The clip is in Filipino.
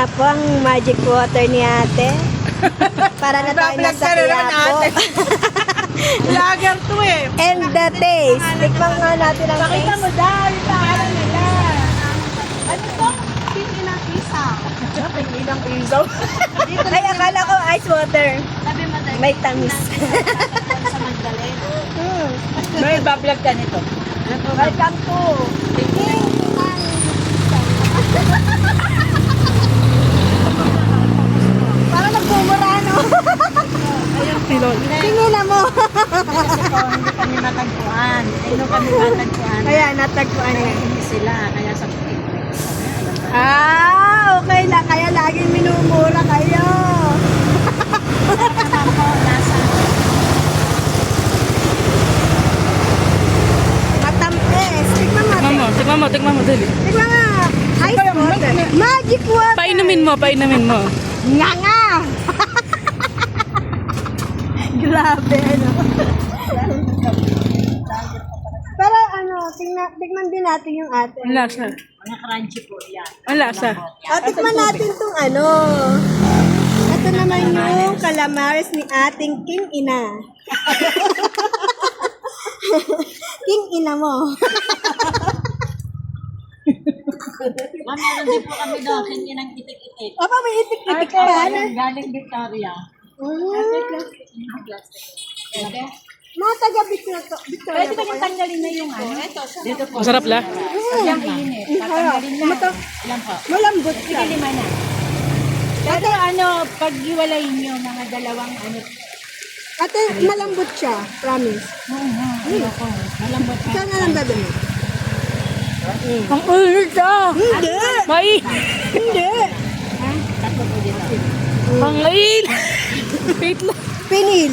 nga po ang magic water ni ate. Para na tayo nasa Quiapo. Lager to eh. And the taste. Tikman nga natin ang Pakita mo taste. dahil pangalan nila. Ano to? Pinilang isa. Pinilang isaw. Ay, akala ko ice water. Sabi mo tayo, May tamis. sa Magdalena. May bablog ka nito. Welcome to Parang nagmumura, no? Tingnan mo. Kasi po, hindi kami matagpuan. Ay, nung kami matagpuan, Kaya natagpuan niya. hindi sila. Kaya sa Okay lang. Kaya laging minumura kayo. naman po, nasa Matampes. Tignan mo. Tignan mo, dali. Tignan mo. Ice water. Magic water. Painumin mo. Nga nga. Grabe, ano. Pero ano, tignan din natin yung ate. Ang lasa. mga crunchy po yan. Ang lasa. Tikman natin tong ano. Ito naman yung calamares ni ating King Ina. King Ina mo. Ma'am, meron din po kami doon. Hindi ng itik-itik. Opa, may itik-itik ka. Galing Victoria. Pwede? Mga taga-Victoria Pwede po ba yung kayo? tanggalin na yung ano? Dito po. Masarap la. Yung init. Tatanggalin na. Ilan po? Malambot siya. Sige, lima na. Pero ano, pag-iwalayin nyo, mga dalawang ano. Ate, malambot siya. Promise. Malambot na. Saan na lang gagawin? Ang ulit ah. Hindi! May. Hindi! Tatlo po dito. Ang lain. Wait lang. Pinil.